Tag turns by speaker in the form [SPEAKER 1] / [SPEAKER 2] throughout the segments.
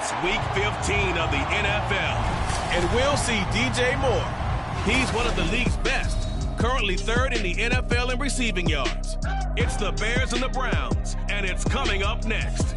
[SPEAKER 1] It's Week 15 of the NFL, and we'll see DJ Moore. He's one of the league's best, currently third in the NFL in receiving yards. It's the Bears and the Browns, and it's coming up next.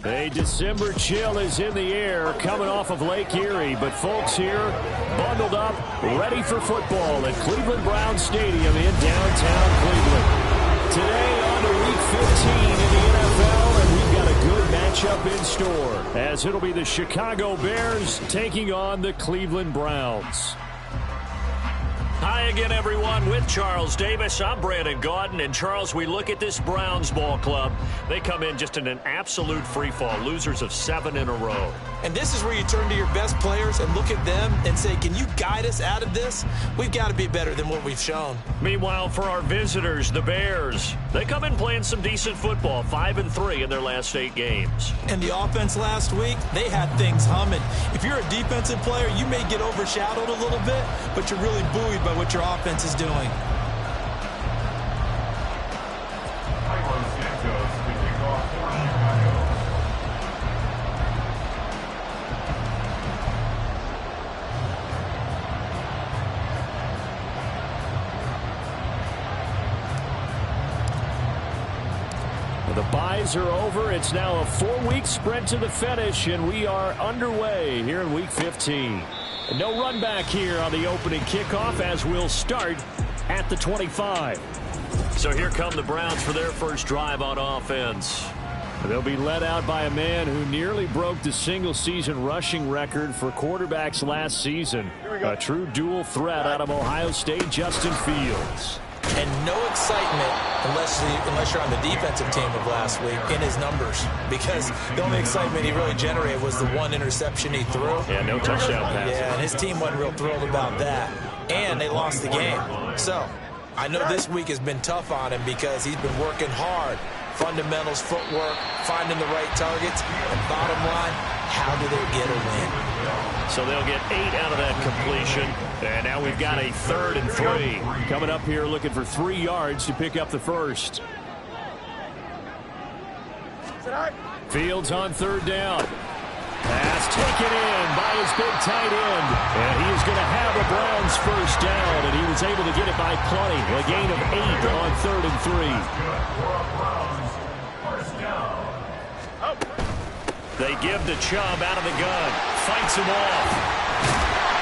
[SPEAKER 2] A December chill is in the air coming off of Lake Erie, but folks here bundled up, ready for football at Cleveland Browns Stadium in downtown Cleveland. Today on to Week 15 in the NFL, and we've got a good matchup in store, as it'll be the Chicago Bears taking on the Cleveland Browns.
[SPEAKER 3] Hi again, everyone. With Charles Davis, I'm Brandon Gaudin. And, Charles, we look at this Browns ball club. They come in just in an absolute free-fall, losers of 7 in a row.
[SPEAKER 4] And this is where you turn to your best players and look at them and say, can you guide us out of this? We've got to be better than what we've shown.
[SPEAKER 3] Meanwhile, for our visitors, the Bears, they come in playing some decent football, 5-3 in their last 8 games.
[SPEAKER 4] And the offense last week, they had things humming. If you're a defensive player, you may get overshadowed a little bit, but you're really buoyed by what your offense is doing.
[SPEAKER 2] The byes are over. It's now a 4-week sprint to the finish, and we are underway here in Week 15. And no run back here on the opening kickoff, as we'll start at the 25.
[SPEAKER 3] So here come the Browns for their first drive on offense.
[SPEAKER 2] They'll be led out by a man who nearly broke the single-season rushing record for quarterbacks last season. A true dual threat out of Ohio State, Justin Fields.
[SPEAKER 4] And no excitement unless you're on the defensive team of last week in his numbers, because the only excitement he really generated was the one interception he threw.
[SPEAKER 2] Yeah, no touchdown pass.
[SPEAKER 4] Yeah, and his team wasn't real thrilled about that. And they lost the game. So I know this week has been tough on him because he's been working hard. Fundamentals, footwork, finding the right targets. And bottom line, how do they get a win?
[SPEAKER 3] So they'll get 8 out of that completion. And now we've got a 3rd and 3.
[SPEAKER 2] Coming up here looking for 3 yards to pick up the first. Fields on 3rd down. Pass taken in by his big tight end. And he is going to have a Browns first down. And he was able to get it by plenty. A gain of 8 on 3rd and 3.
[SPEAKER 3] They give the Chubb out of the gun. Fights him off.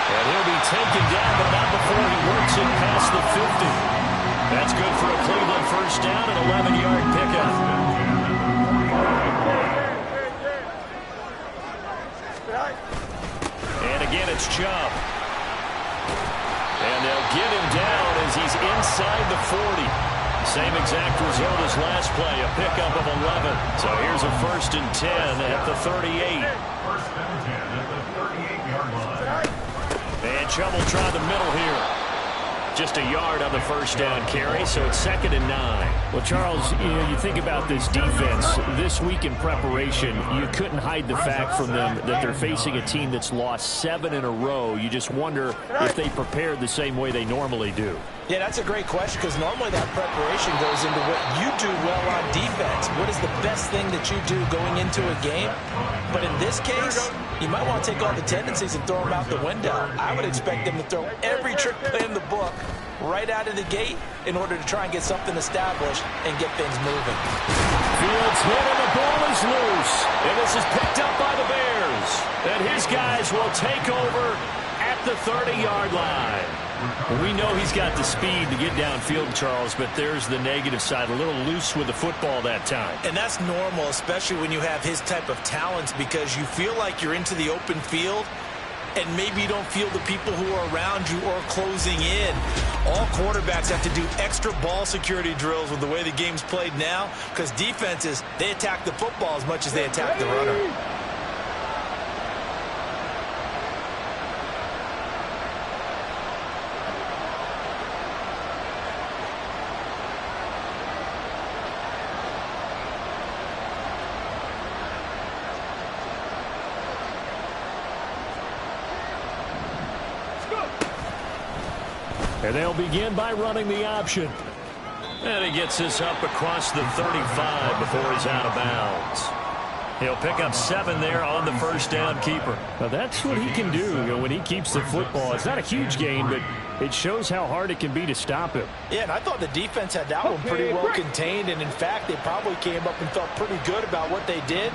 [SPEAKER 3] And he'll be taken down, but not before he works it past the 50. That's good for a Cleveland first down and 11-yard pickup. And again, it's Chubb. And they'll get him down as he's inside the 40. Same exact result as last play, a pickup of 11. So here's a 1st and 10 at the 38. And Chubb will try the middle here. Just a yard on the first down carry, so it's 2nd and 9.
[SPEAKER 2] Well, Charles, you think about this defense. This week in preparation, you couldn't hide the fact from them that they're facing a team that's lost 7 in a row. You just wonder if they prepared the same way they normally do.
[SPEAKER 4] Yeah, that's a great question, because normally that preparation goes into what you do well on defense. What is the best thing that you do going into a game? But in this case, you might want to take all the tendencies and throw them out the window. I would expect them to throw every trick play in the book right out of the gate in order to try and get something established and get things moving.
[SPEAKER 2] Fields hit and the ball is loose.
[SPEAKER 3] And this is picked up by the Bears. And his guys will take over at the 30-yard line.
[SPEAKER 2] Well, we know he's got the speed to get downfield, Charles, but there's the negative side, a little loose with the football that time.
[SPEAKER 4] And that's normal, especially when you have his type of talents, because you feel like you're into the open field and maybe you don't feel the people who are around you or closing in. All quarterbacks have to do extra ball security drills with the way the game's played now, because defenses, they attack the football as much as they attack the runner.
[SPEAKER 2] And they'll begin by running the option.
[SPEAKER 3] And he gets this up across the 35 before he's out of bounds. He'll pick up 7 there on the first down keeper.
[SPEAKER 2] Now that's what he can do, when he keeps the football. It's not a huge gain, but it shows how hard it can be to stop him.
[SPEAKER 4] Yeah, and I thought the defense had that one pretty well contained, and in fact, they probably came up and felt pretty good about what they did.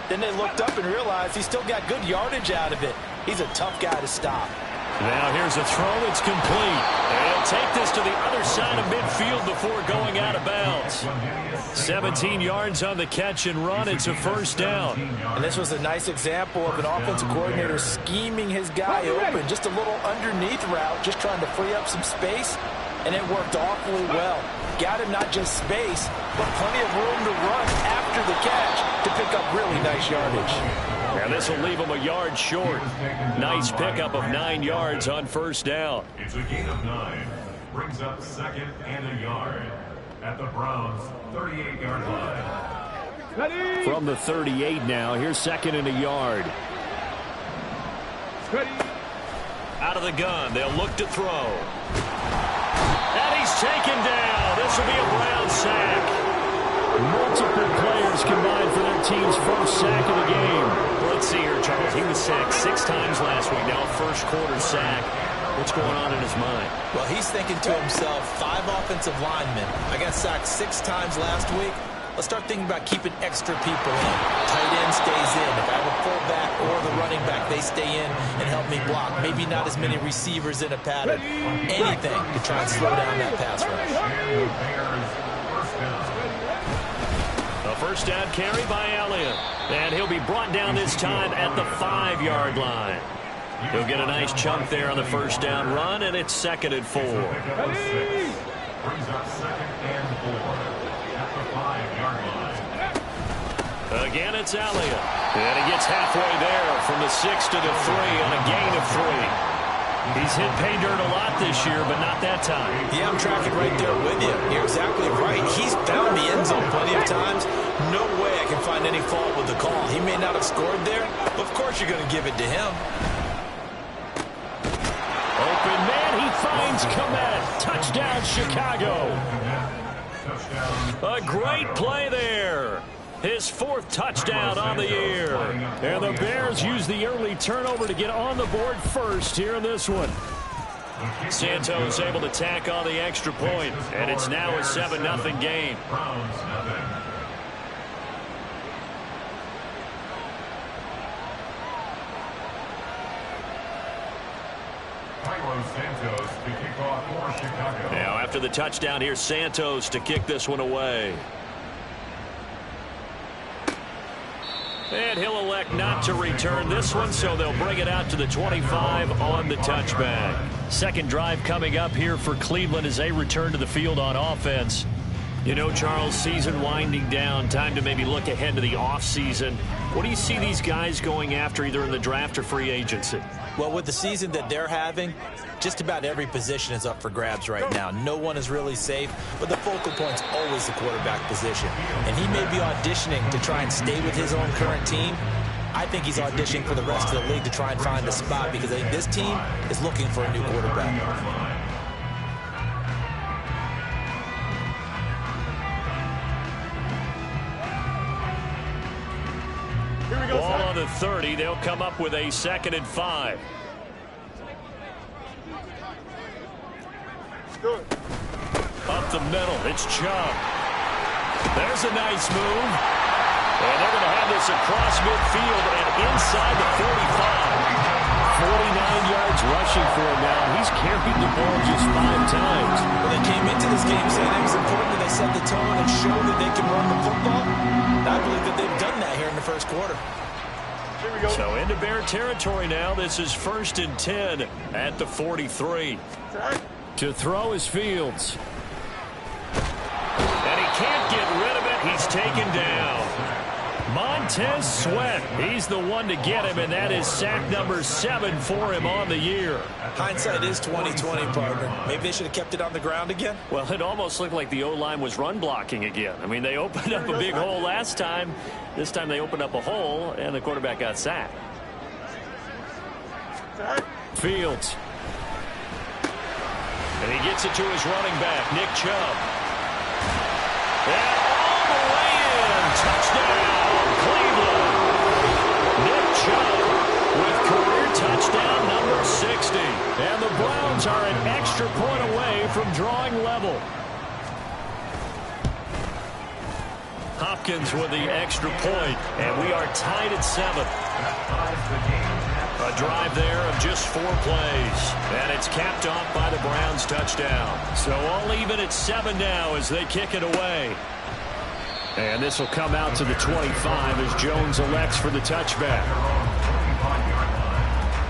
[SPEAKER 4] Then they looked up and realized he still got good yardage out of it. He's a tough guy to stop.
[SPEAKER 3] Now here's a throw. It's complete. And he'll take this to the other side of midfield before going out of bounds. 17 yards on the catch and run. It's a first down.
[SPEAKER 4] And this was a nice example of an offensive coordinator scheming his guy open. Just a little underneath route, just trying to free up some space. And it worked awfully well. Got him not just space, but plenty of room to run after the catch to pick up really nice yardage.
[SPEAKER 3] Now this will leave him a yard short. Nice pickup of 9 yards on first down.
[SPEAKER 5] It's a gain of 9. Brings up 2nd and a yard at the Browns' 38-yard line.
[SPEAKER 2] From the 38 now, here's 2nd and a yard.
[SPEAKER 3] Out of the gun, they'll look to throw. And he's taken down. This will be a Brown sack.
[SPEAKER 2] Multiple players combined for their team's first sack of the game.
[SPEAKER 3] Let's see here, Charles. He was sacked 6 times last week. Now first quarter sack. What's going on in his mind?
[SPEAKER 4] Well, he's thinking to himself, 5 offensive linemen. I got sacked 6 times last week. Let's start thinking about keeping extra people in. Tight end stays in. If I have a fullback or the running back, they stay in and help me block. Maybe not as many receivers in a pattern. Anything to try and slow down that pass rush.
[SPEAKER 3] A first down carry by Elliott. And he'll be brought down this time at the 5-yard line. He'll get a nice chunk there on the first down run, and it's 2nd and 4.
[SPEAKER 5] Brings up 2nd and 4 at the 5-yard line.
[SPEAKER 3] Again, it's Elliott. And he gets halfway there from the 6 to the 3 on a gain of 3. He's hit pay dirt a lot this year, but not that time.
[SPEAKER 4] Yeah, I'm tracking right there with you. You're exactly right. He's found the end zone plenty of times. No way I can find any fault with the call. He may not have scored there, but of course you're going to give it to him.
[SPEAKER 2] Open man, he finds Kmet. Touchdown, Chicago.
[SPEAKER 3] A great play there. His 4th touchdown on the year.
[SPEAKER 2] And the Bears use the early turnover to get on the board first here in this one.
[SPEAKER 3] Santos able to tack on the extra point, and it's now a 7-0 game.
[SPEAKER 5] Browns nothing. Santos to kick off for Chicago.
[SPEAKER 3] Now after the touchdown, here's Santos to kick this one away. And he'll elect not to return this one, so they'll bring it out to the 25 on the touchback. Second drive coming up here for Cleveland as they return to the field on offense. You know, Charles, season winding down, time to maybe look ahead to the offseason. What do you see these guys going after either in the draft or free agency?
[SPEAKER 4] Well, with the season that they're having, just about every position is up for grabs right now. No one is really safe, but the focal point's always the quarterback position. And he may be auditioning to try and stay with his own current team. I think he's auditioning for the rest of the league to try and find a spot because I think this team is looking for a new quarterback.
[SPEAKER 3] Ball on the 30. They'll come up with a 2nd and 5. Up the middle. It's Chubb. There's a nice move. And they're going to have this across midfield and inside the 45.
[SPEAKER 2] 49 yards rushing for him now. He's carried the ball just 5 times.
[SPEAKER 4] Well, they came into this game saying it was important that they set the tone and show that they can run the football. And I believe that they've done that here in the first quarter.
[SPEAKER 3] So into Bear territory now. This is 1st and 10 at the 43.
[SPEAKER 2] To throw is Fields.
[SPEAKER 3] And he can't get rid of it. He's taken down. Montez Sweat. He's the one to get him, and that is sack number 7 for him on the year.
[SPEAKER 4] Hindsight is 20/20, partner. Maybe they should have kept it on the ground again.
[SPEAKER 3] Well, it almost looked like the O-line was run blocking again. I mean, they opened up a big hole last time. This time they opened up a hole, and the quarterback got sacked. And he gets it to his running back, Nick Chubb. And all the way in. Touchdown, Cleveland. Nick Chubb with career touchdown number 60.
[SPEAKER 2] And the Browns are an extra point away from drawing level.
[SPEAKER 3] Hopkins with the extra point, and we are tied at 7. A drive there of just 4 plays, and it's capped off by the Browns touchdown. So all even at 7 now as they kick it away.
[SPEAKER 2] And this will come out to the 25 as Jones elects for the touchback.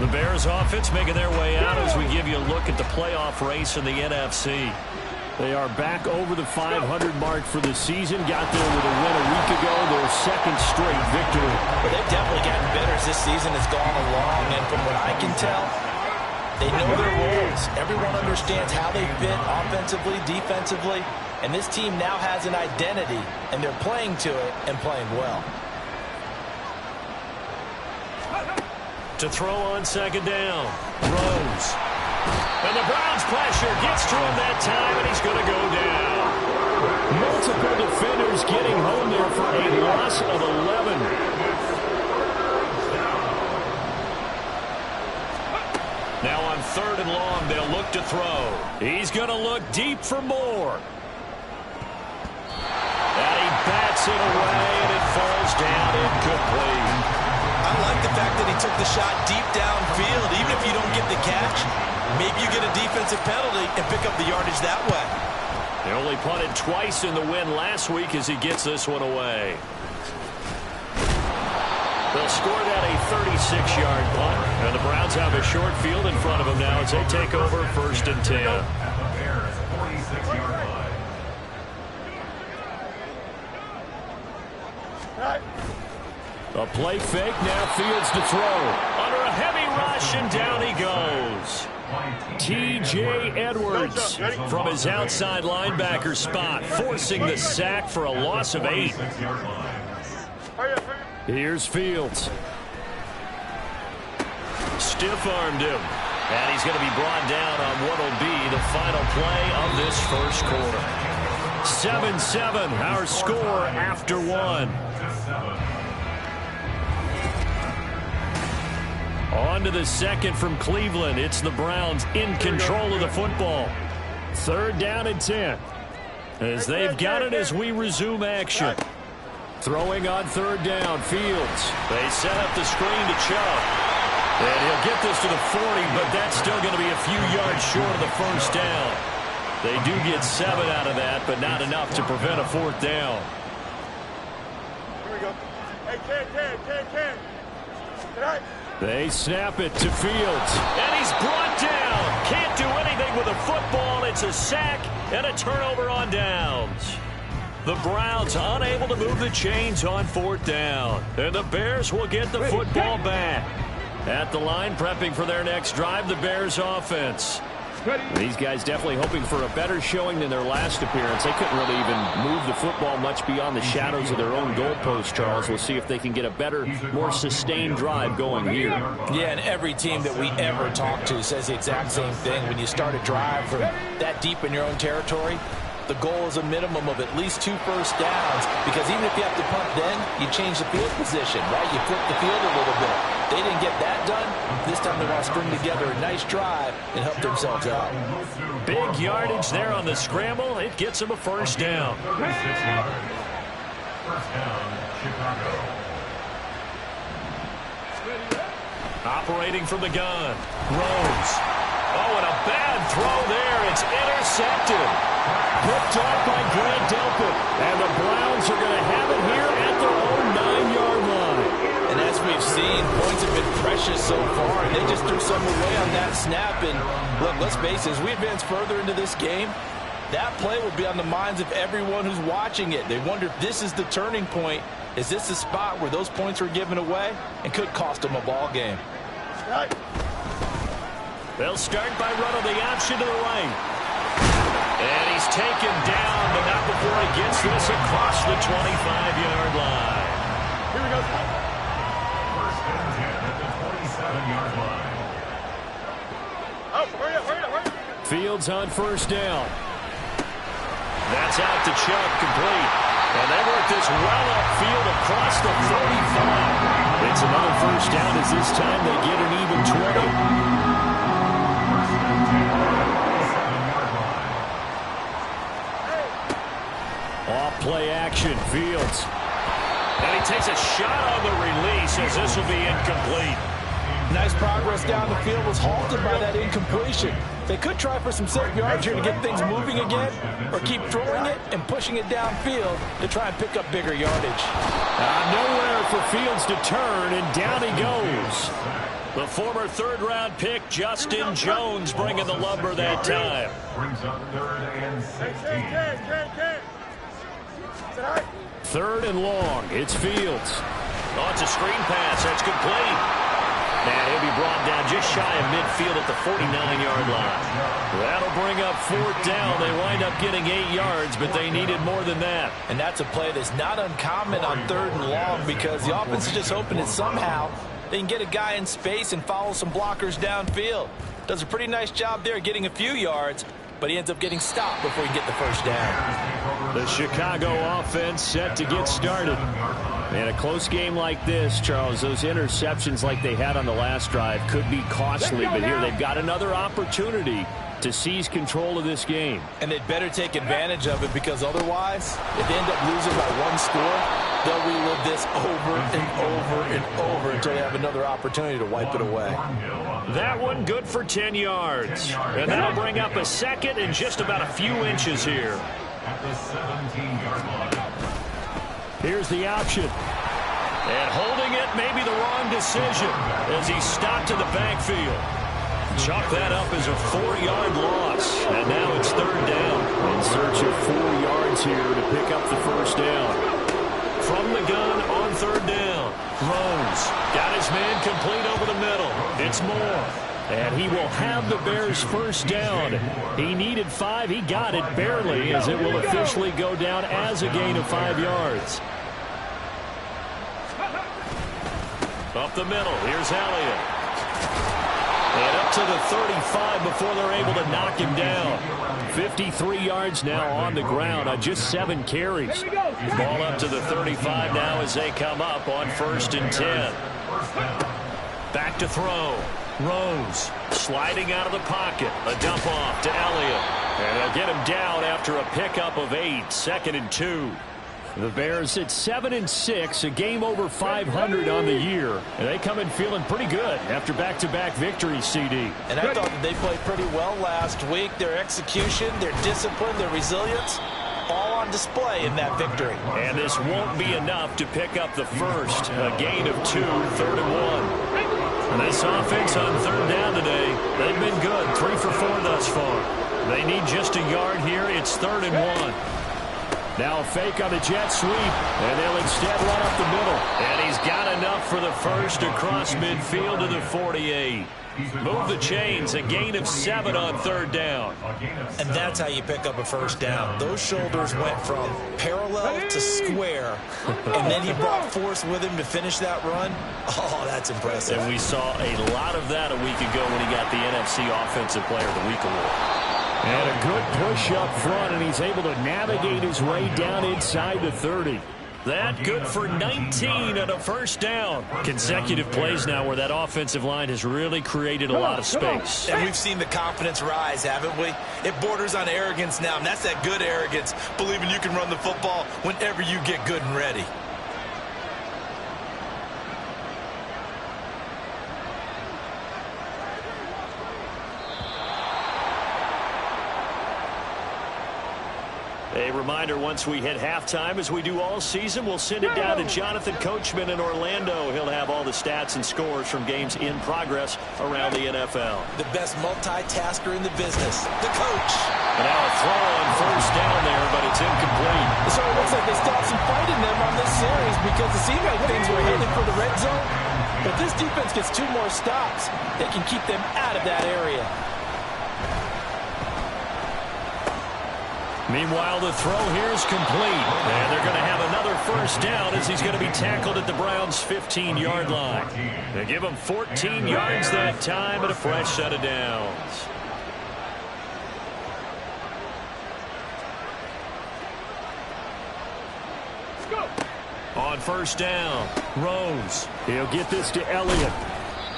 [SPEAKER 3] The Bears offense making their way out as we give you a look at the playoff race in the NFC.
[SPEAKER 2] They are back over the 500 mark for the season. Got there with a win a week ago, their second straight victory.
[SPEAKER 4] Well, they've definitely gotten better as this season has gone along, and from what I can tell, they know their roles. Everyone understands how they fit offensively, defensively, and this team now has an identity, and they're playing to it and playing well.
[SPEAKER 3] To throw on second down, Rose. And the Browns pressure gets to him that time, and he's going to go down.
[SPEAKER 2] Multiple defenders getting home there for a loss of 11.
[SPEAKER 3] Now on 3rd and long, they'll look to throw. He's going to look deep for more. And he bats it away, and it falls down incomplete.
[SPEAKER 4] I like the fact that he took the shot deep downfield. Even if you don't get the catch, maybe you get a defensive penalty and pick up the yardage that way.
[SPEAKER 3] They only punted twice in the win last week as he gets this one away. They'll score that a 36-yard punt. And the Browns have a short field in front of them now as they take over 1st and 10.
[SPEAKER 5] Bears 46-yard line.
[SPEAKER 2] A play fake, now Fields to throw.
[SPEAKER 3] Under a heavy rush, and down he goes.
[SPEAKER 2] T.J. Edwards
[SPEAKER 3] From his outside linebacker spot, forcing the sack for a loss of 8.
[SPEAKER 2] Here's Fields.
[SPEAKER 3] Stiff-armed him. And he's going to be brought down on what will be the final play of this first quarter.
[SPEAKER 2] 7-7, our score after 1. On to the second from Cleveland. It's the Browns in control of the football. 3rd down and 10. As they've got it as we resume action. Throwing on 3rd down, Fields.
[SPEAKER 3] They set up the screen to Chubb. And he'll get this to the 40, but that's still going to be a few yards short of the first down. They do get 7 out of that, but not enough to prevent a 4th down.
[SPEAKER 6] Here we go. Hey, Ken.
[SPEAKER 2] They snap it to Fields.
[SPEAKER 3] And he's brought down. Can't do anything with a football. It's a sack and a turnover on downs. The Browns unable to move the chains on 4th down. And the Bears will get the football back. At the line, prepping for their next drive, the Bears offense.
[SPEAKER 2] These guys definitely hoping for a better showing than their last appearance. They couldn't really even move the football much beyond the shadows of their own goalpost, Charles. We'll see if they can get a better, more sustained drive going here.
[SPEAKER 4] Yeah, and every team that we ever talk to says the exact same thing. When you start a drive from that deep in your own territory, the goal is a minimum of at least 2 first downs, because even if you have to punt then, you change the field position, right? You flip the field a little bit. They didn't get that done. This time they want to string together a nice drive and help themselves out.
[SPEAKER 3] Big yardage there on the scramble. It gets them a first down.
[SPEAKER 5] 36 yards. First down, Chicago.
[SPEAKER 3] Operating from the gun. Rose. Oh, and a bad throw there. It's intercepted.
[SPEAKER 2] Picked off by Grant Delpit. And the Browns are going to have it here at their own 9-yard line.
[SPEAKER 4] And as we've seen, points have been precious so far, and they just threw some away on that snap. And look, let's face it, as we advance further into this game, that play will be on the minds of everyone who's watching it. They wonder if this is the turning point. Is this the spot where those points were given away and could cost them a ball game?
[SPEAKER 3] They'll start by running the option to the right. And he's taken down, but not before he gets this across the 25-yard line.
[SPEAKER 6] Here we go.
[SPEAKER 5] First and 10 at the 27-yard line.
[SPEAKER 6] Oh, hurry up.
[SPEAKER 2] Fields on first down.
[SPEAKER 3] That's out to Chubb, complete. And they work this well upfield across the 35.
[SPEAKER 2] It's another first down as this time they get an even 20. Off play action, Fields.
[SPEAKER 3] And he takes a shot on the release as this will be incomplete.
[SPEAKER 4] Nice progress down the field was halted by that incompletion. They could try for some safe yards here to get things moving again, or keep throwing it and pushing it downfield to try and pick up bigger yardage.
[SPEAKER 2] Nowhere for Fields to turn, and down he goes.
[SPEAKER 3] The former third-round pick, Justin Jones, bringing the lumber that time.
[SPEAKER 5] Brings up 3rd and 16.
[SPEAKER 2] Third and long. It's Fields.
[SPEAKER 3] Oh, it's a screen pass. That's complete. And he'll be brought down just shy of midfield at the 49-yard line.
[SPEAKER 2] That'll bring up 4th down. They wind up getting 8 yards, but they needed more than that.
[SPEAKER 4] And that's a play that's not uncommon on 3rd and long, because the offense is just hoping that somehow they can get a guy in space and follow some blockers downfield. Does a pretty nice job there getting a few yards, but he ends up getting stopped before he can get the first down.
[SPEAKER 2] The Chicago offense set to get started. In a close game like this, Charles, those interceptions like they had on the last drive could be costly, but here they've got another opportunity to seize control of this game.
[SPEAKER 4] And they'd better take advantage of it, because otherwise, if they end up losing by 1 score, they'll relive this over and over and over until they have another opportunity to wipe it away.
[SPEAKER 3] That one good for 10 yards. And that'll bring up a second and just about a few inches here.
[SPEAKER 5] At the 17-yard line.
[SPEAKER 2] Here's the option.
[SPEAKER 3] And holding it may be the wrong decision as he's stopped in the backfield. Chalk that up as a 4-yard loss. And now it's 3rd down.
[SPEAKER 2] In search of 4 yards here to pick up the first down.
[SPEAKER 3] From the gun on 3rd down. Rose got his man complete over the middle. It's Moore.
[SPEAKER 2] And he will have the Bears first down. He needed 5. He got it barely, as it will officially go down as a gain of 5 yards.
[SPEAKER 3] Up the middle. Here's Elliott. And up to the 35 before they're able to knock him down.
[SPEAKER 2] 53 yards now on the ground on just 7 carries.
[SPEAKER 3] Ball up to the 35 now as they come up on 1st and 10. Back to throw. Rose sliding out of the pocket. A dump off to Elliott. And they'll get him down after a pickup of 8. 2nd and 2.
[SPEAKER 2] The Bears at 7-6, a game over 500 on the year. And they come in feeling pretty good after back-to-back victories, CD.
[SPEAKER 4] And I thought that they played pretty well last week. Their execution, their discipline, their resilience, all on display in that victory.
[SPEAKER 3] And this won't be enough to pick up the first. A gain of 2, 3rd and 1. And this offense on 3rd down today, they've been good. 3 for 4 thus far. They need just a yard here. It's 3rd and 1.
[SPEAKER 2] Now a fake on the jet sweep, and they'll instead run up the middle.
[SPEAKER 3] And he's got enough for the first across midfield to the 48. Move the chains, a gain of 7 on 3rd down.
[SPEAKER 4] And that's how you pick up a first down. Those shoulders went from parallel to square, and then he brought force with him to finish that run. Oh, that's impressive.
[SPEAKER 3] And we saw a lot of that a week ago when he got the NFC Offensive Player of the Week award.
[SPEAKER 2] And a good push up front, and he's able to navigate his way down inside the 30.
[SPEAKER 3] That good for 19 and a first down. Consecutive plays now where that offensive line has really created a lot of space.
[SPEAKER 4] And we've seen the confidence rise, haven't we? It borders on arrogance now, and that's that good arrogance, believing you can run the football whenever you get good and ready.
[SPEAKER 3] A reminder, once we hit halftime, as we do all season, we'll send it down to Jonathan Coachman in Orlando. He'll have all the stats and scores from games in progress around the NFL.
[SPEAKER 4] The best multitasker in the business, the coach.
[SPEAKER 3] And now a throw on first down there, but it's incomplete.
[SPEAKER 4] So it looks like they stopped some fight in them on this series, because it seemed like things were headed for the red zone. But this defense gets 2 more stops. They can keep them out of that area.
[SPEAKER 3] Meanwhile, the throw here is complete. And they're going to have another first down as he's going to be tackled at the Browns' 15-yard line. They give him 14 yards that time and a fresh set of downs. first down. Rose.
[SPEAKER 2] He'll get this to Elliott.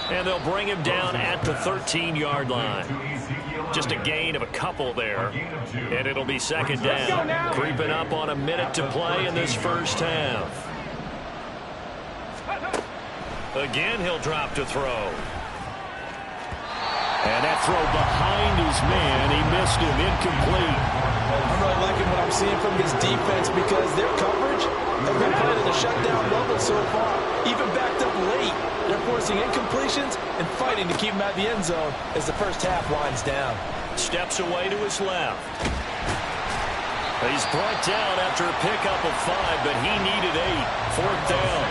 [SPEAKER 3] And they'll bring him down at the 13-yard line. Just a gain of a couple there. And it'll be second down. Creeping up on a minute to play in this first half. Again, he'll drop to throw.
[SPEAKER 2] And that throw behind his man. He missed him. Incomplete.
[SPEAKER 4] I'm really liking what I'm seeing from this defense because their coverage has been playing at a shutdown level so far. Even backed up late, they're forcing incompletions and fighting to keep them out of the end zone as the first half winds down.
[SPEAKER 3] Steps away to his left. He's brought down after a pickup of 5, but he needed 8. Fourth down.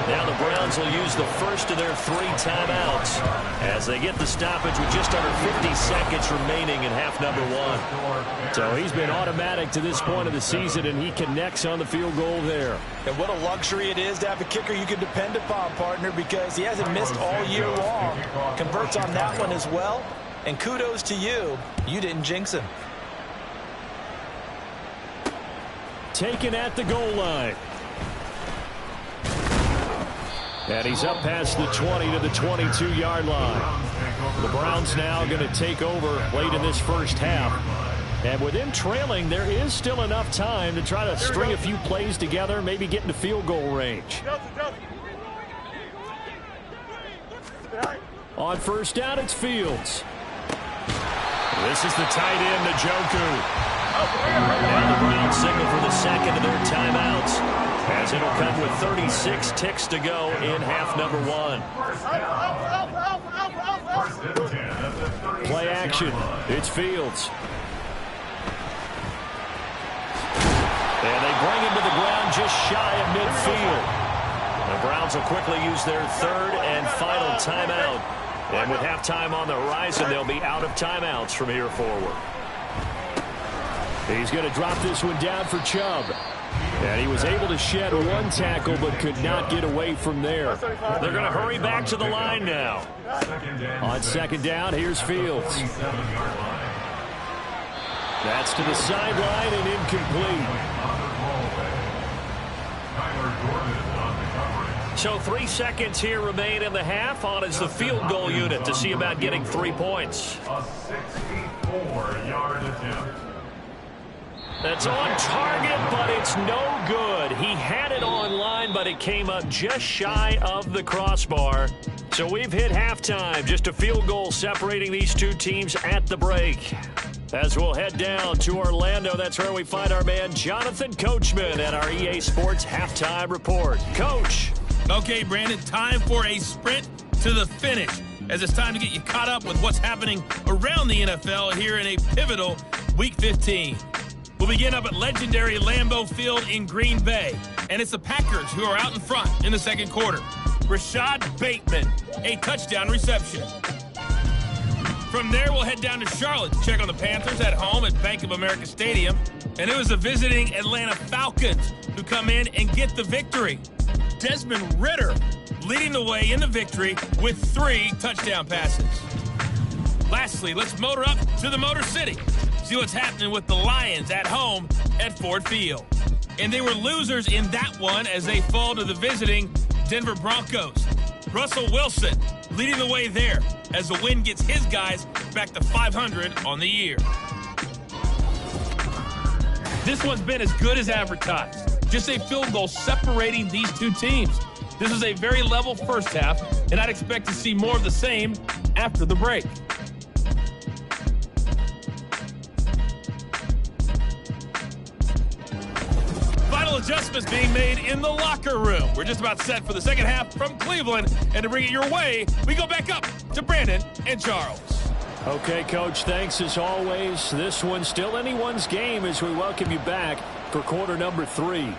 [SPEAKER 3] Now the Browns will use the first of their 3 timeouts as they get the stoppage with just under 50 seconds remaining in half number 1.
[SPEAKER 2] So he's been automatic to this point of the season, and he connects on the field goal there.
[SPEAKER 4] And what a luxury it is to have a kicker you can depend upon, partner, because he hasn't missed all year long. Converts on that one as well. And kudos to you. You didn't jinx him.
[SPEAKER 2] Taken at the goal line. And he's up past the 20 to the 22-yard line. The Browns now going to take over late in this first half. And with them trailing, there is still enough time to try to string a few plays together, maybe get into field goal range. On first down, it's Fields.
[SPEAKER 3] This is the tight end, Njoku. Now the Browns signal for the second of their timeouts, as it'll come with 36 ticks to go in half number 1.
[SPEAKER 2] Play action. It's Fields.
[SPEAKER 3] And they bring him to the ground just shy of midfield. The Browns will quickly use their third and final timeout. And with halftime on the horizon, they'll be out of timeouts from here forward.
[SPEAKER 2] He's going to drop this one down for Chubb. And he was able to shed 1 tackle but could not get away from there.
[SPEAKER 3] They're going to hurry back to the line now.
[SPEAKER 2] On second down, here's Fields. That's to the sideline and incomplete.
[SPEAKER 3] So 3 seconds here remain in the half. On is the field goal unit to see about getting 3 points.
[SPEAKER 5] A 64-yard attempt.
[SPEAKER 3] That's on target, but it's no good. He had it on line, but it came up just shy of the crossbar. So we've hit halftime. Just a field goal separating these two teams at the break. As we'll head down to Orlando, that's where we find our man Jonathan Coachman at our EA Sports Halftime Report. Coach.
[SPEAKER 1] Okay, Brandon, time for a sprint to the finish, as it's time to get you caught up with what's happening around the NFL here in a pivotal Week 15. We'll begin up at legendary Lambeau Field in Green Bay, and it's the Packers who are out in front in the second quarter. Rashad Bateman, a touchdown reception. From there, we'll head down to Charlotte to check on the Panthers at home at Bank of America Stadium, and it was the visiting Atlanta Falcons who come in and get the victory. Desmond Ridder leading the way in the victory with 3 touchdown passes. Lastly, let's motor up to the Motor City. See what's happening with the Lions at home at Ford Field. And they were losers in that one as they fall to the visiting Denver Broncos. Russell Wilson leading the way there as the win gets his guys back to 500 on the year. This one's been as good as advertised. Just a field goal separating these two teams. This is a very level first half, and I'd expect to see more of the same after the break. Final adjustments being made in the locker room. We're just about set for the second half from Cleveland, and to bring it your way, we go back up to Brandon and Charles.
[SPEAKER 2] Okay, Coach, thanks as always. This one's still anyone's game as we welcome you back for quarter number 3.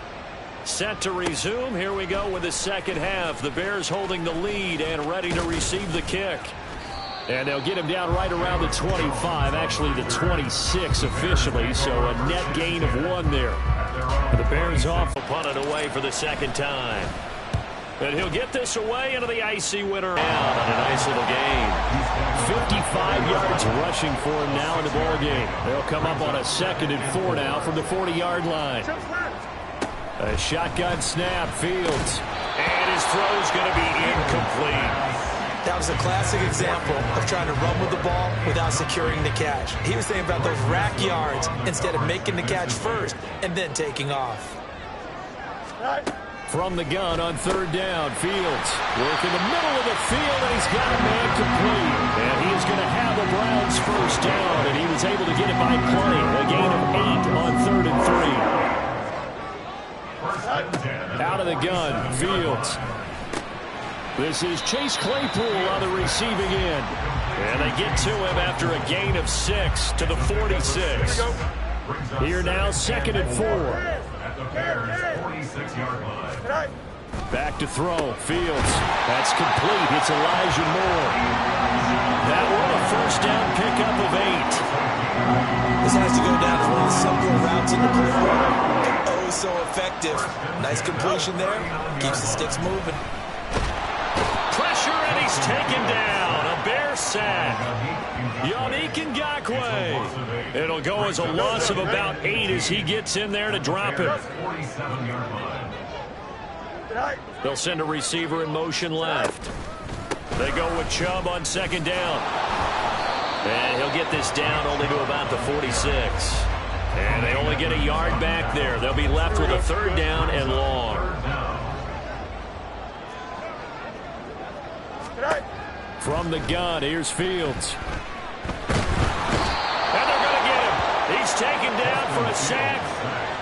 [SPEAKER 3] Set to resume. Here we go with the second half. The Bears holding the lead and ready to receive the kick.
[SPEAKER 2] And they'll get him down right around the 25, actually the 26 officially, so a net gain of 1 there. The Bears off.
[SPEAKER 3] Punted away for the second time. And he'll get this away into the icy winter round on a nice little game.
[SPEAKER 2] 55 yards rushing for him now in the ball game. They'll come up on a 2nd and 4 now from the 40-yard line. A shotgun snap, Fields.
[SPEAKER 3] And his throw's going to be incomplete.
[SPEAKER 4] That was a classic example of trying to run with the ball without securing the catch. He was thinking about those rack yards instead of making the catch first and then taking off.
[SPEAKER 2] From the gun on third down, Fields working the middle of the field, and he's got a man complete. And he is going to have the Browns first down, and he was able to get it by play. A gain of 8 on 3rd and 3. Out of the gun, Fields. This is Chase Claypool on the receiving end. And they get to him after a gain of 6 to the 46. Here now, 2nd and 4.
[SPEAKER 5] At the Bears' 46-yard line.
[SPEAKER 2] Back to throw. Fields. That's complete. It's Elijah Moore. That one a first down pickup of 8.
[SPEAKER 4] This has to go down as one of the simpler routes in the playbook. Oh, so effective. Nice completion there. Keeps the sticks moving.
[SPEAKER 3] Pressure, and he's taken down. A Bear sack. Yannick Ngakoue. It'll go as a loss of about 8 as he gets in there to drop it. They'll send a receiver in motion left. They go with Chubb on 2nd down. And he'll get this down only to about the 46. And they only get a yard back there. They'll be left with a 3rd down and long.
[SPEAKER 2] From the gun, here's Fields.
[SPEAKER 3] And they're going to get him. He's taken down for a sack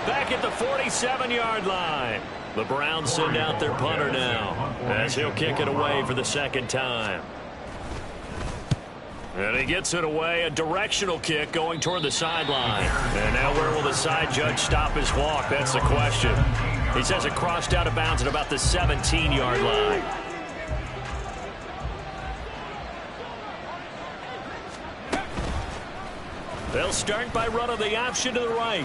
[SPEAKER 3] back at the 47-yard line. The Browns send out their punter now as he'll kick it away for the 2nd time. And he gets it away, a directional kick going toward the sideline. And now where will the side judge stop his walk? That's the question. He says it crossed out of bounds at about the 17-yard line. They'll start by running the option to the right.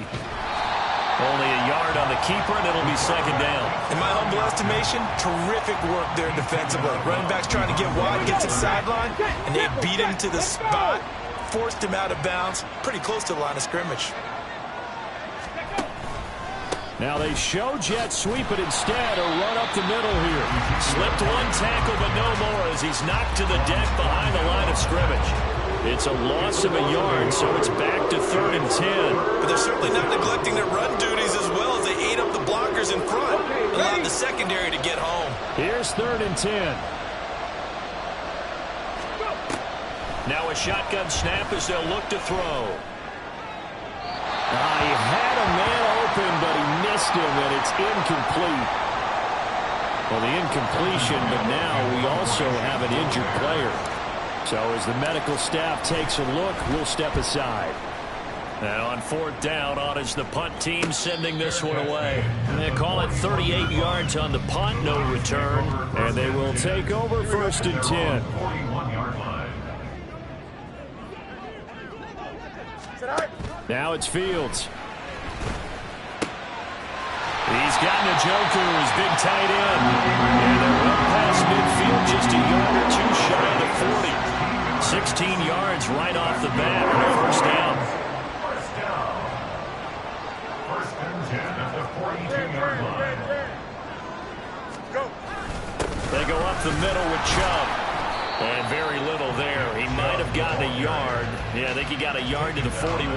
[SPEAKER 3] Only a yard on the keeper, and it'll be 2nd down.
[SPEAKER 4] In my humble estimation, terrific work there defensively. Running back's trying to get wide, get to the sideline, and they beat him to the spot, forced him out of bounds, pretty close to the line of scrimmage.
[SPEAKER 2] Now they show jet sweep, but instead a run up the middle here.
[SPEAKER 3] Slipped one tackle, but no more as he's knocked to the deck behind the line of scrimmage.
[SPEAKER 2] It's a loss of a yard, so it's back to 3rd and 10.
[SPEAKER 4] But they're certainly not neglecting their run duties as well as they ate up the blockers in front, allowed the secondary to get home.
[SPEAKER 2] Here's 3rd and 10.
[SPEAKER 3] Now a shotgun snap as they'll look to throw.
[SPEAKER 2] He had a man open, but he missed him, and it's incomplete. Well, the incompletion, but now we also have an injured player. So as the medical staff takes a look, we'll step aside.
[SPEAKER 3] And on 4th down, on is the punt team sending this one away. They call it 38 yards on the punt, no return.
[SPEAKER 2] And they will take over 1st and 10.
[SPEAKER 5] 41-yard line.
[SPEAKER 2] Now it's Fields.
[SPEAKER 3] He's got Njoku, his big tight end. And they're up past midfield, just a yard or 2 shy of the 40. 16 yards right off the bat for a first down.
[SPEAKER 5] First and 10 at the 42-yard line.
[SPEAKER 3] They go up the middle with Chubb. And very little there. He might have gotten a yard. Yeah, I think he got a yard to the 41.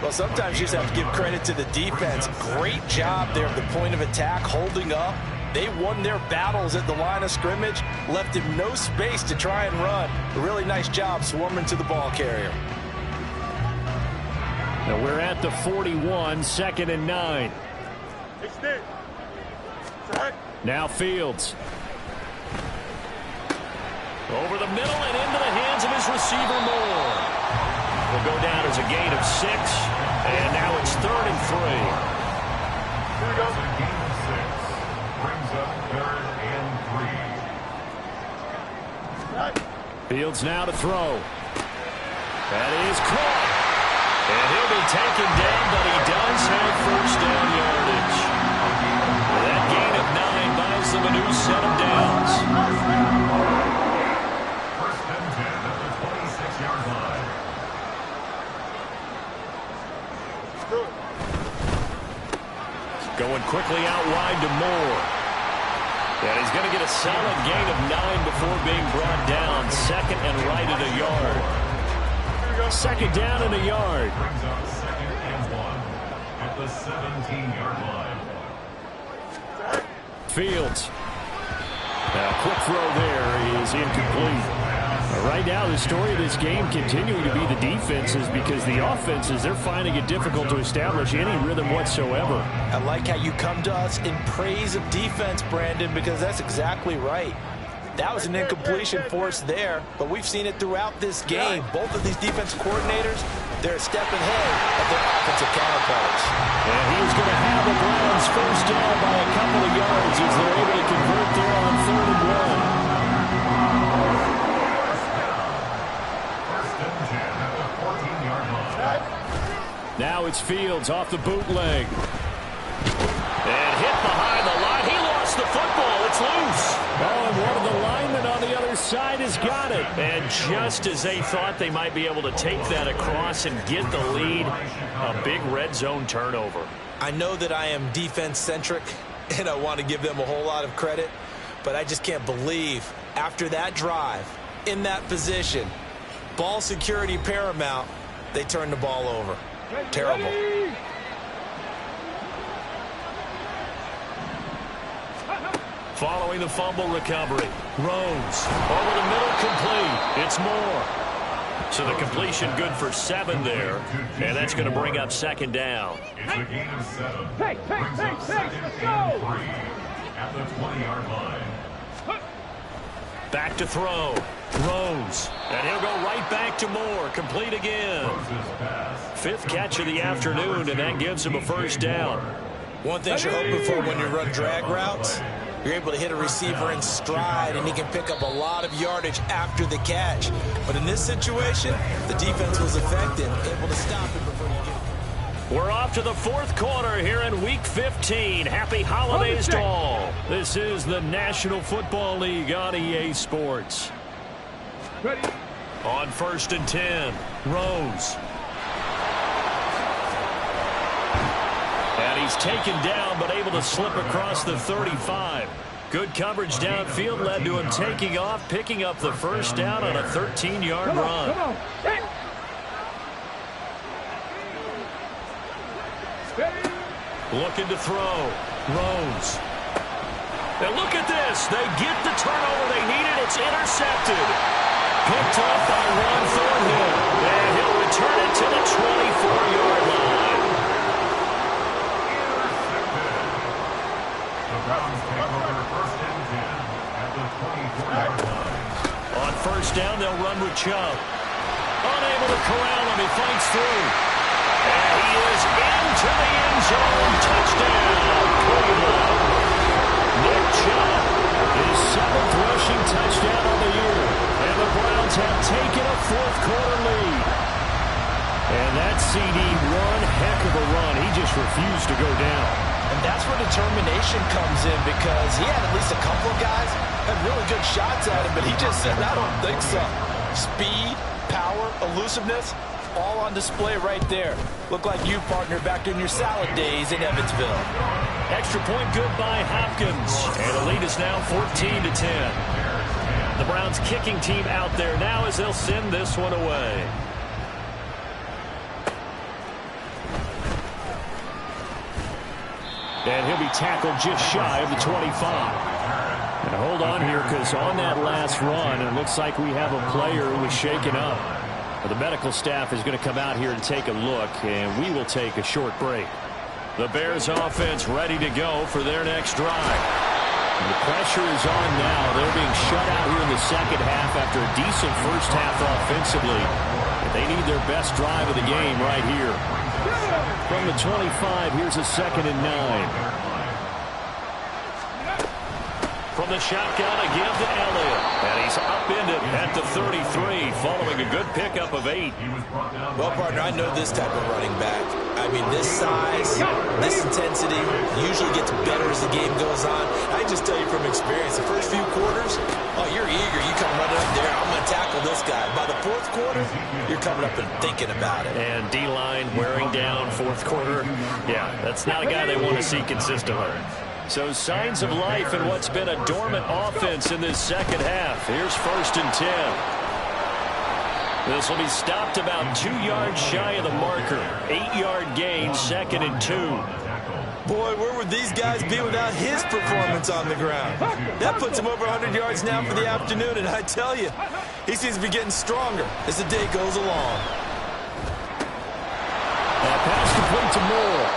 [SPEAKER 4] Well, sometimes you just have to give credit to the defense. Great job there at the point of attack, holding up. They won their battles at the line of scrimmage, left him no space to try and run. A really nice job swarming to the ball carrier.
[SPEAKER 2] Now we're at the 41, 2nd and 9. Now Fields.
[SPEAKER 3] Over the middle and into the hands of his receiver, Moore. Will go down as a gain of 6, and now it's 3rd and 3.
[SPEAKER 5] Here we go. Gain of 6 brings up 3rd and 3.
[SPEAKER 2] Fields now to throw. That is caught.
[SPEAKER 3] And he'll be taken down, but he does have first down yardage. That gain of 9 buys them a new set of downs.
[SPEAKER 5] First and 10 at the 26-yard line.
[SPEAKER 3] Going quickly out wide to Moore. And he's going to get a solid gain of 9 before being brought down. Second and right at a yard.
[SPEAKER 2] Second down and a yard.
[SPEAKER 5] Brings up second and 1 at the 17-yard line.
[SPEAKER 2] Fields. Now, a quick throw there is incomplete. Right now, the story of this game continuing to be the defenses, because the offenses, they're finding it difficult to establish any rhythm whatsoever.
[SPEAKER 4] I like how you come to us in praise of defense, Brandon, because that's exactly right. That was an incompletion forced there, but we've seen it throughout this game. Both of these defense coordinators, they're a step ahead of their offensive counterparts.
[SPEAKER 2] And he's going to have the Browns first down by a couple of yards as they're able to convert there on 3rd and 1. Now it's Fields off the bootleg.
[SPEAKER 3] And hit behind the line. He lost the football. It's loose.
[SPEAKER 2] Oh, and one of the linemen on the other side has got it.
[SPEAKER 3] And just as they thought they might be able to take that across and get the lead, a big red zone turnover.
[SPEAKER 4] I know that I am defense-centric, and I want to give them a whole lot of credit, but I just can't believe after that drive, in that position, ball security paramount, they turned the ball over. Terrible.
[SPEAKER 3] Following the fumble recovery, Rose over the middle, complete. It's Moore. So the completion good for 7 there, and that's going to bring up second down.
[SPEAKER 5] It's a gain of 7. Brings up second and 3 at the 20-yard line.
[SPEAKER 3] Back to throw. Rose. And he'll go right back to Moore. Complete again. 5th catch of the afternoon, and that gives him a first down.
[SPEAKER 4] One thing you're hoping for when you run drag routes, you're able to hit a receiver in stride, and he can pick up a lot of yardage after the catch. But in this situation, the defense was effective, able to stop it before you get it.
[SPEAKER 3] We're off to the 4th quarter here in Week 15. Happy holidays to all.
[SPEAKER 2] This is the National Football League on EA Sports.
[SPEAKER 6] Ready.
[SPEAKER 3] On 1st and 10, Rose. And he's taken down, but able to slip across the 35. Good coverage downfield led to him taking off, picking up the first down on a 13-yard run.
[SPEAKER 6] Come on. Hey.
[SPEAKER 3] Looking to throw. Rose. Now look at this. They get the turnover they needed. It's intercepted. Picked off by Ron Thornhill. And he'll return it to the 24-yard line.
[SPEAKER 5] The Browns take over 1st and 10 at the 24-yard line.
[SPEAKER 3] On first down, they'll run with Chubb. Unable to corral him. He fights through. And he is into the end zone. Touchdown, Cleveland. Nick Chubb,
[SPEAKER 2] His 7th rushing touchdown on the year. And the Browns have taken a 4th quarter lead. And that CD, one heck of a run. He just refused to go down.
[SPEAKER 4] And that's where determination comes in, because he had at least a couple of guys had really good shots at him, but he just said, I don't think so. Speed, power, elusiveness, all on display right there. Look like you, partner, back in your salad days in Evansville.
[SPEAKER 3] extra point good by Hopkins. And the lead is now 14-10. The Browns kicking team out there now as they'll send this one away.
[SPEAKER 2] And he'll be tackled just shy of the 25. And hold on here, because on that last run, it looks like we have a player who was shaken up. The medical staff is going to come out here and take a look, and we will take a short break.
[SPEAKER 3] The Bears offense ready to go for their next drive.
[SPEAKER 2] And the pressure is on now. They're being shut out here in the second half after a decent first half offensively. And they need their best drive of the game right here. From the 25, here's a 2nd and 9.
[SPEAKER 3] From the shotgun again to Elliott. And he's upended at the 33 following a good pickup of 8.
[SPEAKER 4] Well, partner, I know this type of running back. I mean, this size, this intensity usually gets better as the game goes on. I just tell you from experience, the first few quarters, oh, you're eager. You come running up there, I'm going to tackle this guy. By the 4th quarter, you're coming up and thinking about it.
[SPEAKER 3] And D-line wearing down fourth quarter. Yeah, that's not a guy they want to see consistently. So signs of life in what's been a dormant offense in this second half. Here's 1st and 10. This will be stopped about 2 yards shy of the marker. 8-yard gain, 2nd and 2.
[SPEAKER 4] Boy, where would these guys be without his performance on the ground? That puts him over 100 yards now for the afternoon, and I tell you, he seems to be getting stronger as the day goes along.
[SPEAKER 2] That pass complete to Moore.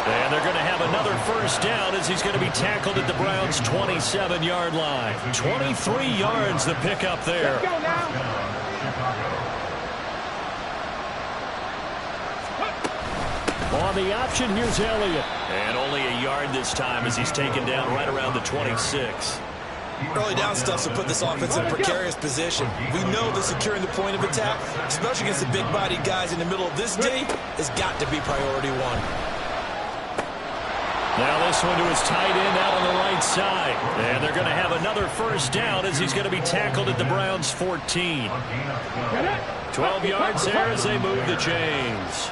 [SPEAKER 3] And they're going to have another 1st down as he's going to be tackled at the Browns' 27-yard line. 23 yards the pickup there.
[SPEAKER 2] On the option, here's Elliott.
[SPEAKER 3] And only a yard this time as he's taken down right around the 26.
[SPEAKER 4] Early down stuff will put this offense in a precarious position. We know that securing the point of attack, especially against the big-bodied guys in the middle of this D, has got to be priority one.
[SPEAKER 3] Now this one to his tight end out on the right side. And they're going to have another 1st down as he's going to be tackled at the Browns' 14. 12 yards there as they move the chains.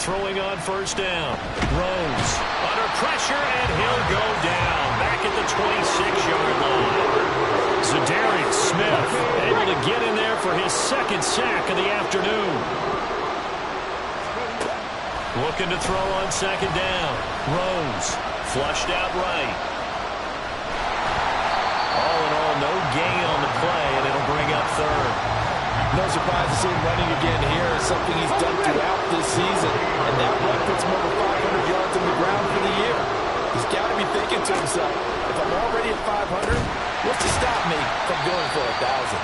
[SPEAKER 3] Throwing on 1st down. Rose under pressure, and he'll go down back at the 26-yard line. Zadarius Smith able to get in there for his 2nd sack of the afternoon. Looking to throw on 2nd down. Rose flushed out right. All in all, no gain on the play, and it'll bring up 3rd.
[SPEAKER 4] No surprise to see him running again here. It's something he's done throughout this season. And that run puts him over 500 yards on the ground for the year. He's got to be thinking to himself, if I'm already at 500, what's to stop me from going for 1,000?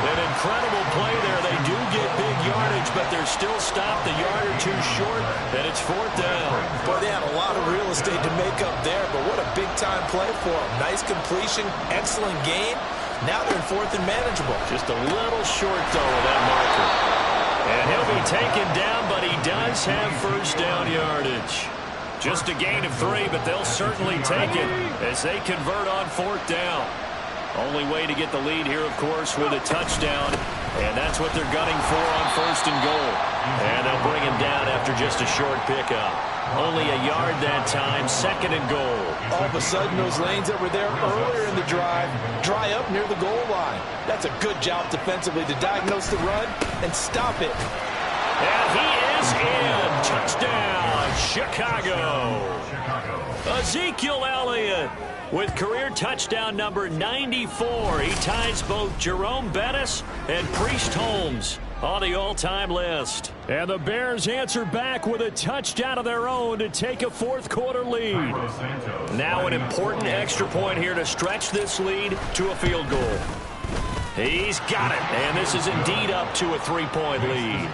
[SPEAKER 3] An incredible play there. They do get big yardage, but they're still stopped a yard or 2 short, and it's 4th down.
[SPEAKER 4] Boy, they had a lot of real estate to make up there, but what a big-time play for him. Nice completion, excellent gain. Now they're in 4th and manageable.
[SPEAKER 3] Just a little short, though, of that marker. And he'll be taken down, but he does have 1st down yardage. Just a gain of 3, but they'll certainly take it as they convert on 4th down. Only way to get the lead here, of course, with a touchdown. And that's what they're gunning for on 1st and goal. And they'll bring him down after just a short pickup. Only a yard that time, 2nd and goal.
[SPEAKER 4] All of a sudden, those lanes that were there earlier in the drive dry up near the goal line. That's a good job defensively to diagnose the run and stop it.
[SPEAKER 3] And he is in. Touchdown, Chicago. Ezekiel Elliott with career touchdown number 94. He ties both Jerome Bettis and Priest Holmes on the all-time list.
[SPEAKER 2] And the Bears answer back with a touchdown of their own to take a 4th quarter lead.
[SPEAKER 3] Now an important extra point here to stretch this lead to a field goal. He's got it, and this is indeed up to a 3-point lead.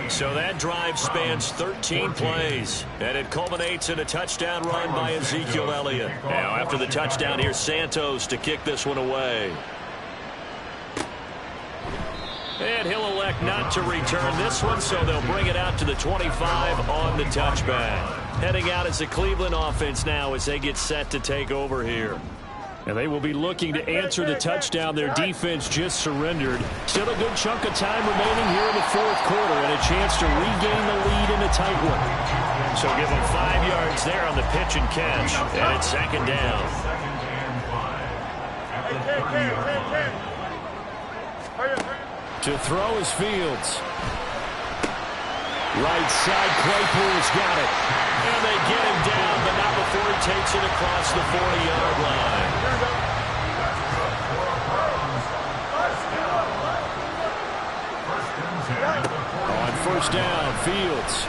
[SPEAKER 3] So that drive spans 13 plays, and it culminates in a touchdown run by Ezekiel Elliott. Now after the touchdown, here's Santos to kick this one away. And he'll elect not to return this one, so they'll bring it out to the 25 on the touchback. Heading out as the Cleveland offense now as they get set to take over here.
[SPEAKER 2] And they will be looking to answer the touchdown their defense just surrendered. Still a good chunk of time remaining here in the 4th quarter and a chance to regain the lead in a tight one.
[SPEAKER 3] So give them 5 yards there on the pitch and catch. And it's 2nd down.
[SPEAKER 2] To throw is Fields. Right side, Claypool's got it.
[SPEAKER 3] And they get him down, but not before he takes it across the 40-yard line.
[SPEAKER 2] On 1st down, Fields.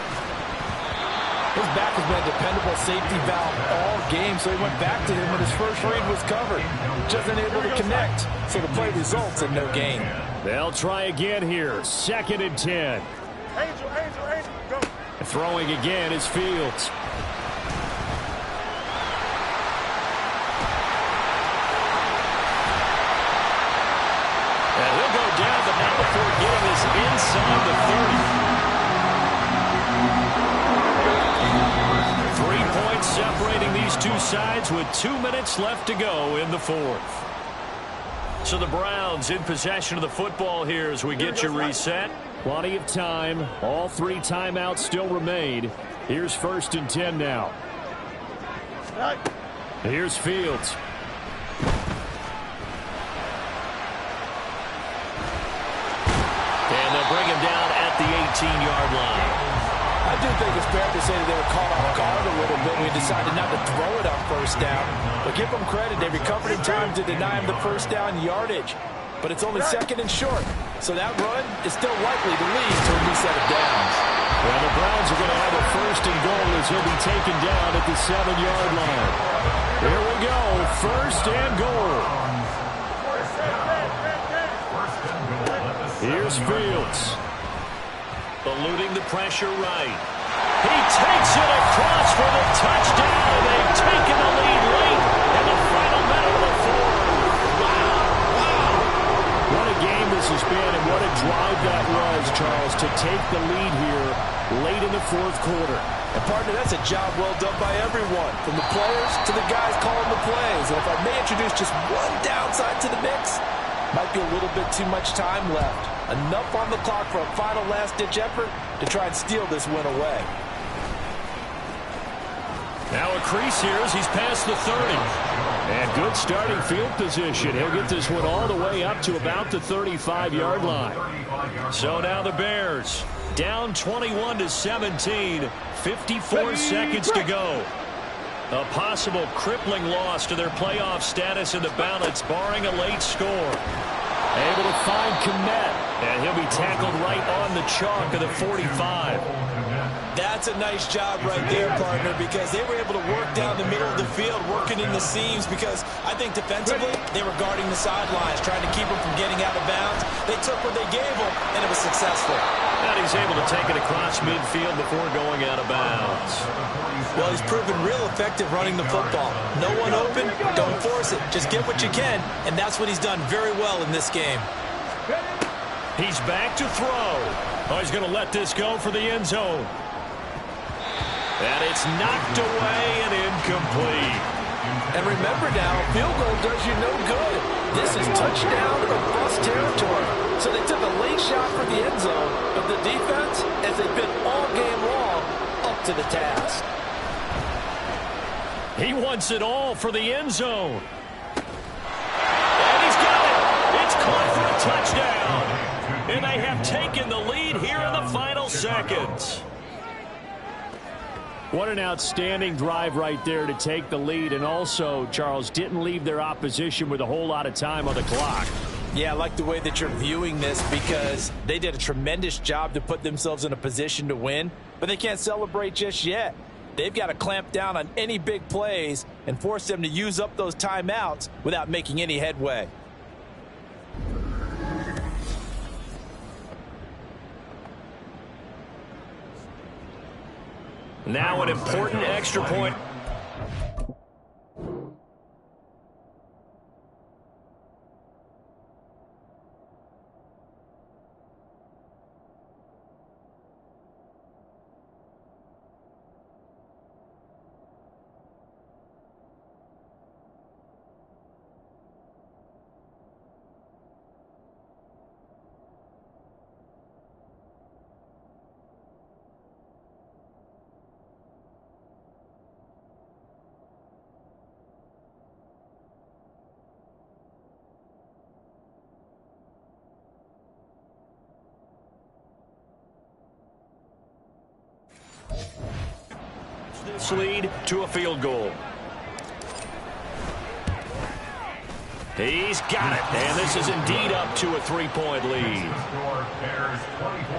[SPEAKER 4] His back has been a dependable safety valve all game, so he went back to him when his first read was covered. Just unable to connect, so the play results in no gain.
[SPEAKER 2] They'll try again here. 2nd and 10.
[SPEAKER 6] Angel, go.
[SPEAKER 2] Throwing again is Fields.
[SPEAKER 3] And he'll go down, but not before getting this inside the 30. 3 points separating these two sides with 2 minutes left to go in the 4th. So the Browns in possession of the football here as we get you reset.
[SPEAKER 2] Plenty of time. All 3 timeouts still remain. Here's 1st and 10 now. Here's Fields.
[SPEAKER 3] And they'll bring him down at the 18-yard line.
[SPEAKER 4] I do think it's fair to say that they were caught off guard a little bit when we decided not to throw it on 1st down. But give them credit. They recovered in time to deny him the 1st down yardage. But it's only 2nd and short. So that run is still likely to lead to a new set of downs.
[SPEAKER 2] Well, the Browns are going to have a 1st and goal as he'll be taken down at the 7-yard line. Here we go. 1st and goal. Here's Fields.
[SPEAKER 3] Eluding the pressure right. He takes it across for the touchdown. They've taken the lead late in the final minute of the 4th. Wow.
[SPEAKER 2] What a game this has been, and what a drive that was, Charles, to take the lead here late in the 4th quarter.
[SPEAKER 4] And, partner, that's a job well done by everyone, from the players to the guys calling the plays. And if I may introduce just one downside to the mix, might be a little bit too much time left. Enough on the clock for a final last-ditch effort to try and steal this win away.
[SPEAKER 3] Now a crease here as he's past the 30.
[SPEAKER 2] And good starting field position. He'll get this one all the way up to about the 35-yard line.
[SPEAKER 3] So now the Bears down 21-17. 54 seconds to go. A possible crippling loss to their playoff status in the balance, barring a late score.
[SPEAKER 2] Able to find Kmet,
[SPEAKER 3] and he'll be tackled right on the chalk of the 45.
[SPEAKER 4] That's a nice job right there, partner, because they were able to work down the middle of the field, working in the seams, because I think defensively they were guarding the sidelines, trying to keep them from getting out of bounds. They took what they gave them, and it was successful.
[SPEAKER 3] And he's able to take it across midfield before going out of bounds.
[SPEAKER 4] Well, he's proven real effective running the football. No one open, don't force it. Just get what you can, and that's what he's done very well in this game.
[SPEAKER 3] He's back to throw. Oh, he's going to let this go for the end zone. And it's knocked away and incomplete.
[SPEAKER 4] And remember now, field goal does you no good. This is touchdown or bust territory. So they took a late shot for the end zone, but the defense, as they've been all game long, up to the task.
[SPEAKER 3] He wants it all for the end zone. And he's got it. It's caught for a touchdown. And they have taken the lead here in the final seconds.
[SPEAKER 2] What an outstanding drive right there to take the lead. And also, Charles, didn't leave their opposition with a whole lot of time on the clock.
[SPEAKER 4] Yeah, I like the way that you're viewing this, because they did a tremendous job to put themselves in a position to win, but they can't celebrate just yet. They've got to clamp down on any big plays and force them to use up those timeouts without making any headway.
[SPEAKER 3] Now an important extra point. This lead to a field goal. He's got it, and this is indeed up to a 3-point lead.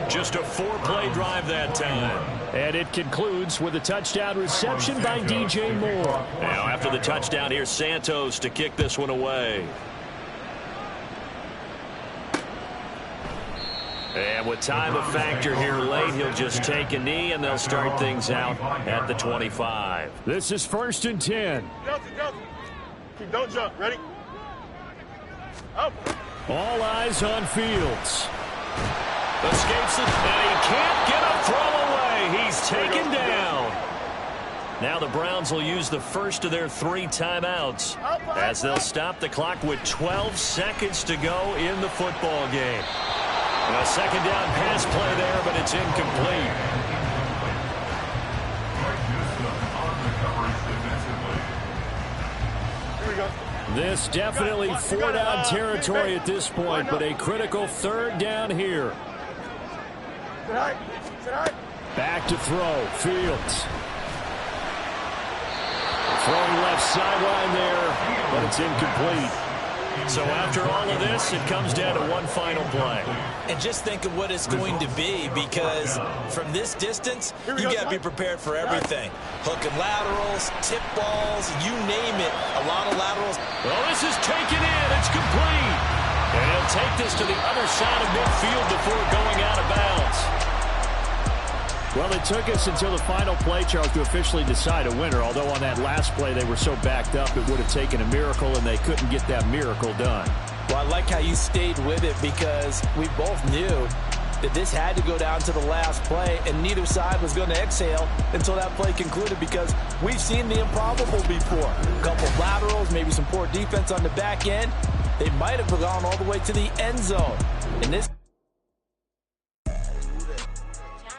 [SPEAKER 3] Just a 4-play drive that time.
[SPEAKER 2] And it concludes with a touchdown reception by DJ Moore.
[SPEAKER 3] Now after the touchdown, here's Santos to kick this one away. And with time a factor here late, he'll just take a knee, and they'll start things out at the 25.
[SPEAKER 2] This is 1st and 10.
[SPEAKER 6] Don't jump. Ready? Up.
[SPEAKER 2] All eyes on Fields.
[SPEAKER 3] Escapes it, and he can't get a throw away. He's taken down. Now the Browns will use the first of their 3 timeouts as they'll stop the clock with 12 seconds to go in the football game. And a second down pass play there, but it's incomplete.
[SPEAKER 2] This definitely 4-down territory at this point, but a critical 3rd down here. Back to throw. Fields. Throwing left sideline there, but it's incomplete.
[SPEAKER 3] So after all of this, it comes down to one final play.
[SPEAKER 4] And just think of what it's going to be, because from this distance, you got to be prepared for everything. Hook and laterals, tip balls, you name it. A lot of laterals.
[SPEAKER 3] Well, this is taken in. It's complete. And he'll take this to the other side of midfield before going out of bounds.
[SPEAKER 2] Well, it took us until the final play, Charles, to officially decide a winner, although on that last play they were so backed up it would have taken a miracle, and they couldn't get that miracle done.
[SPEAKER 4] Well, I like how you stayed with it, because we both knew that this had to go down to the last play, and neither side was going to exhale until that play concluded, because we've seen the improbable before. A couple of laterals, maybe some poor defense on the back end. They might have gone all the way to the end zone. In this